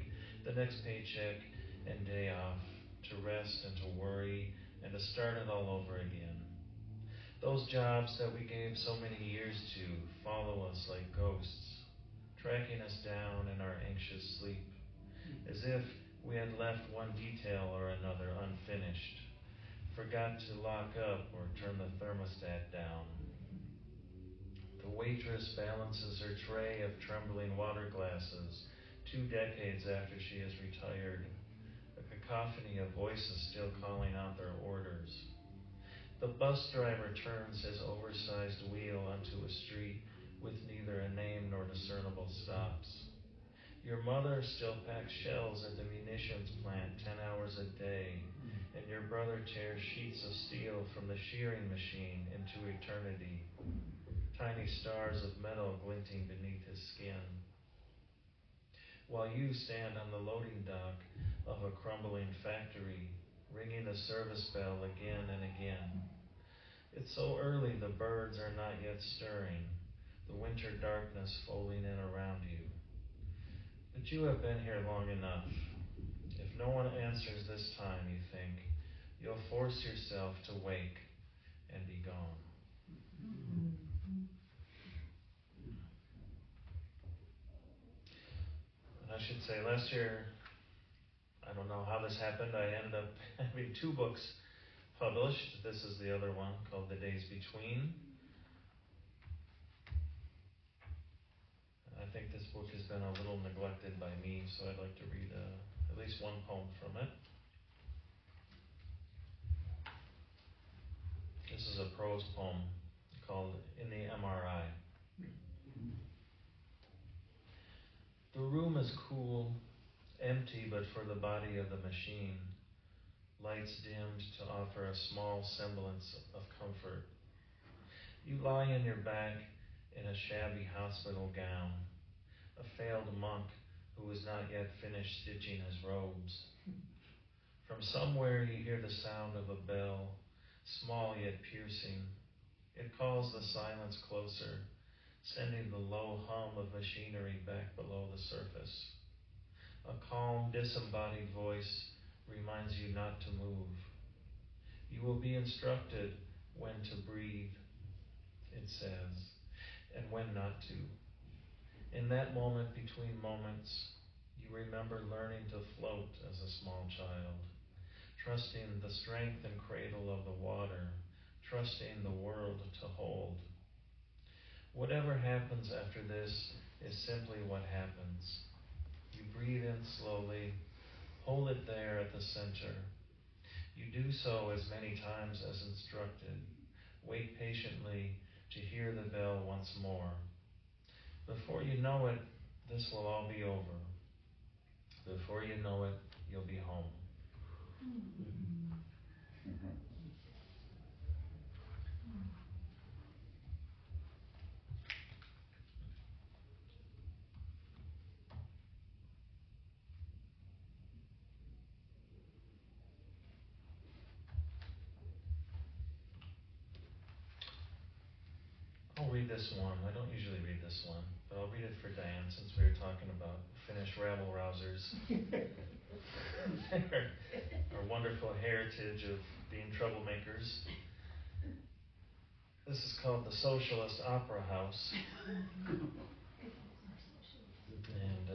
the next paycheck and day off, to rest and to worry and to start it all over again. Those jobs that we gave so many years to follow us like ghosts, tracking us down in our anxious sleep, as if we had left one detail or another unfinished, forgot to lock up or turn the thermostat down. The waitress balances her tray of trembling water glasses 2 decades after she has retired, a cacophony of voices still calling out their orders. The bus driver turns his oversized wheel onto a street with neither a name nor discernible stops. Your mother still packs shells at the munitions plant 10 hours a day, and your brother tears sheets of steel from the shearing machine into eternity, tiny stars of metal glinting beneath his skin. While you stand on the loading dock of a crumbling factory, ringing the service bell again and again. It's so early the birds are not yet stirring, the winter darkness folding in around you. But you have been here long enough. If no one answers this time, you think, you'll force yourself to wake and be gone. And I should say, last year, I don't know how this happened, I ended up having 2 books published. This is the other one, called The Days Between. I think this book has been a little neglected by me, so I'd like to read at least one poem from it. This is a prose poem called In the MRI. The room is cool, empty but for the body of the machine. Lights dimmed to offer a small semblance of comfort. You lie on your back in a shabby hospital gown, a failed monk who has not yet finished stitching his robes. From somewhere you hear the sound of a bell, small yet piercing. It calls the silence closer, sending the low hum of machinery back below the surface. A calm, disembodied voice reminds you not to move. You will be instructed when to breathe, it says, and when not to. In that moment between moments, you remember learning to float as a small child, trusting the strength and cradle of the water, trusting the world to hold. Whatever happens after this is simply what happens. You breathe in slowly, hold it there at the center. You do so as many times as instructed. Wait patiently to hear the bell once more. Before you know it, this will all be over. Before you know it, you'll be home. I'll read this one. I don't usually read this one, but I'll read it for Diane since we were talking about Finnish rabble-rousers. Our wonderful heritage of being troublemakers. This is called The Socialist Opera House. And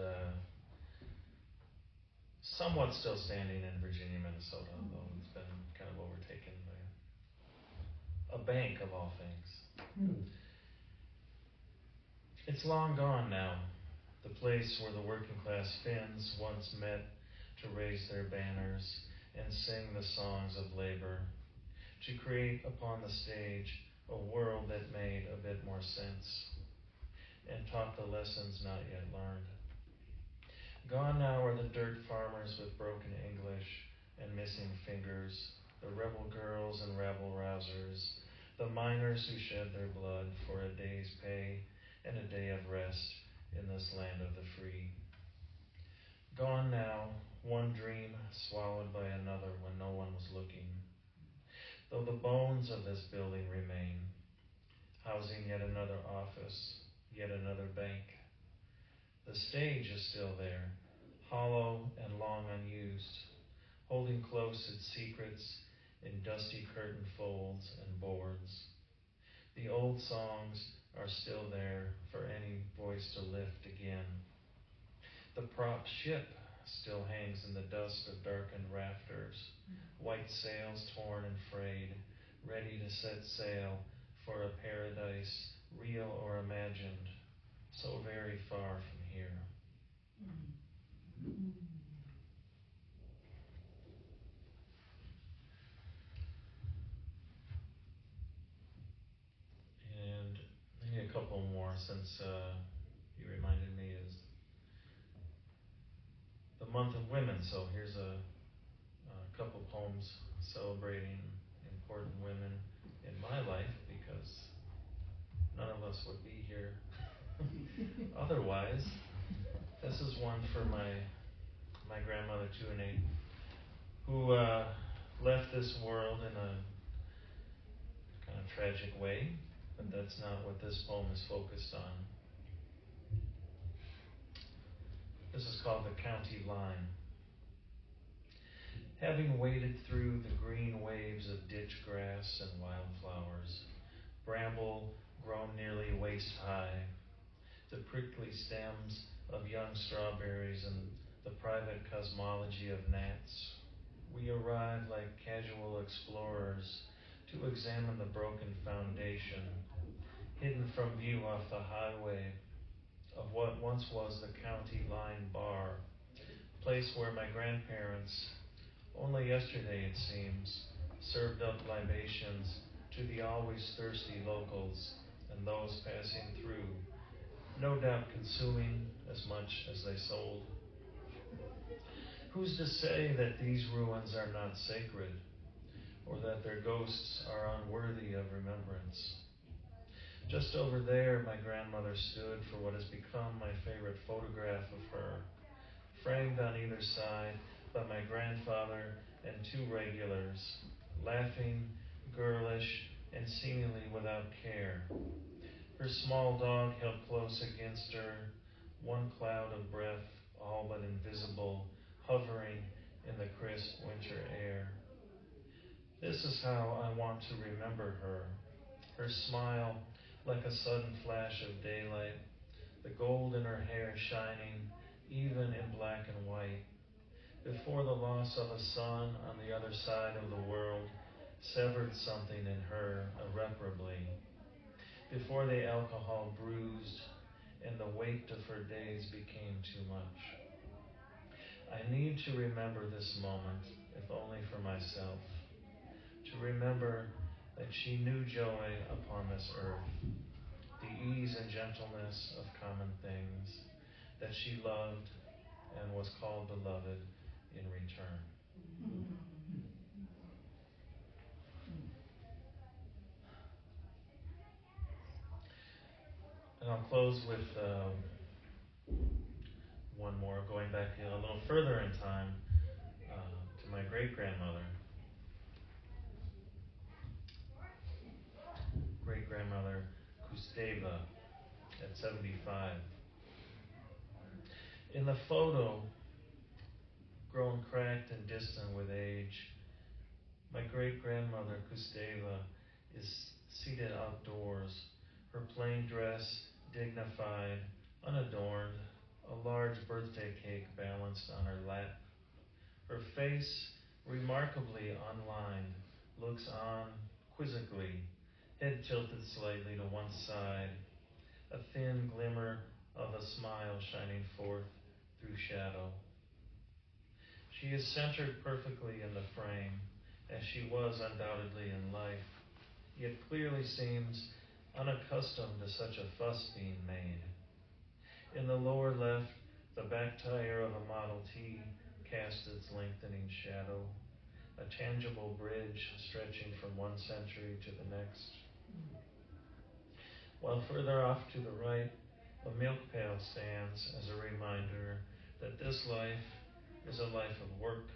somewhat still standing in Virginia, Minnesota, although it's been kind of overtaken by a bank of all things. It's long gone now, the place where the working class Finns once met to raise their banners and sing the songs of labor, to create upon the stage a world that made a bit more sense and taught the lessons not yet learned. Gone now are the dirt farmers with broken English and missing fingers, the rebel girls and rabble-rousers, the miners who shed their blood for a day's pay and a day of rest in this land of the free. Gone now, one dream swallowed by another when no one was looking. Though the bones of this building remain, housing yet another office, yet another bank. The stage is still there, hollow and long unused, holding close its secrets in dusty curtain folds and boards. The old songs are still there for any voice to lift again. The prop ship still hangs in the dust of darkened rafters, white sails torn and frayed, ready to set sail for a paradise, real or imagined, so very far from here. And maybe a couple more since you reminded me is the month of women. So here's a couple poems celebrating important women in my life because none of us would be here otherwise. This is one for my grandmother, Tuane, who left this world in a kind of tragic way, but that's not what this poem is focused on. This is called The County Line. Having waded through the green waves of ditch grass and wildflowers, bramble grown nearly waist high, the prickly stems of young strawberries and the private cosmology of gnats, we arrive like casual explorers to examine the broken foundation, hidden from view off the highway, of what once was the county line bar, place where my grandparents, only yesterday it seems, served up libations to the always thirsty locals and those passing through, no doubt consuming as much as they sold. Who's to say that these ruins are not sacred, or that their ghosts are unworthy of remembrance? Just over there, my grandmother stood for what has become my favorite photograph of her, framed on either side by my grandfather and two regulars, laughing, girlish, and seemingly without care. Her small dog held close against her, one cloud of breath, all but invisible, hovering in the crisp winter air. This is how I want to remember her. Her smile like a sudden flash of daylight, the gold in her hair shining, even in black and white. Before the loss of a son on the other side of the world severed something in her irreparably. Before the alcohol bruised and the weight of her days became too much. I need to remember this moment, if only for myself. To remember that she knew joy upon this earth, the ease and gentleness of common things, that she loved and was called beloved in return. And I'll close with one more, going back a little further in time to my great-grandmother. Great-grandmother Kusteva at 75. In the photo, grown cracked and distant with age, my great-grandmother Kusteva is seated outdoors, her plain dress dignified, unadorned, a large birthday cake balanced on her lap. Her face, remarkably unlined, looks on quizzically, head tilted slightly to one side, a thin glimmer of a smile shining forth through shadow. She is centered perfectly in the frame, as she was undoubtedly in life, yet clearly seems unaccustomed to such a fuss being made. In the lower left, the back tire of a Model T cast its lengthening shadow, a tangible bridge stretching from one century to the next. While further off to the right, a milk pail stands as a reminder that this life is a life of work,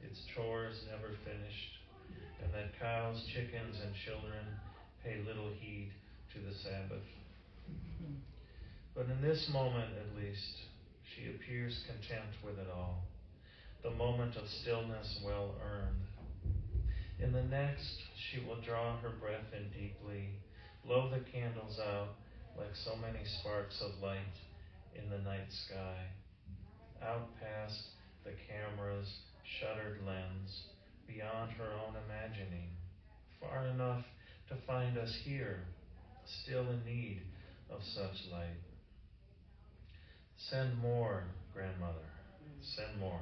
its chores never finished, and that cows, chickens, and children pay little heed to the Sabbath. But in this moment, at least, she appears content with it all, the moment of stillness well earned. In the next, she will draw her breath in deeply, blow the candles out like so many sparks of light in the night sky, out past the camera's shuttered lens, beyond her own imagining, far enough to find us here, still in need of such light. Send more, grandmother. Send more.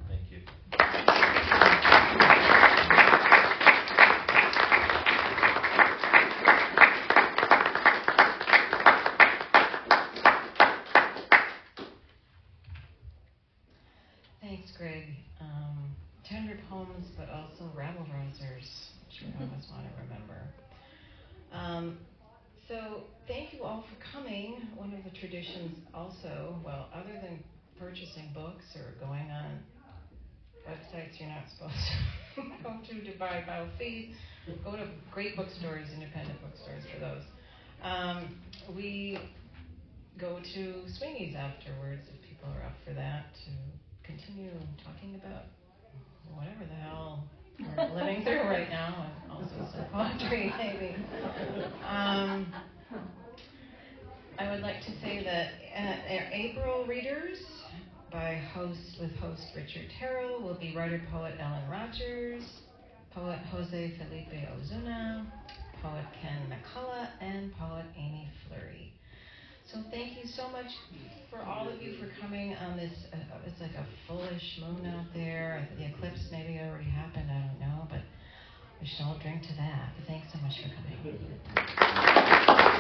Thank you. Thanks, Greg. Tender poems, but also rabble-rousers, which we always want to remember. So thank you all for coming. One of the traditions also, well, other than purchasing books or going on websites you're not supposed to go to buy fees, go to great bookstores, independent bookstores for those. We go to Sweeney's afterwards if people are up for that to continue talking about whatever the hell we're living through right now, and also some poetry maybe. I would like to say that April readers with host Richard Terrell will be writer-poet Ellen Rogers, poet Jose Felipe Ozuna, poet Ken McCullough, and poet Amy Fleury. So thank you so much for all of you for coming on this, it's like a fullish moon out there. The eclipse maybe already happened, I don't know, but we should all drink to that. But thanks so much for coming.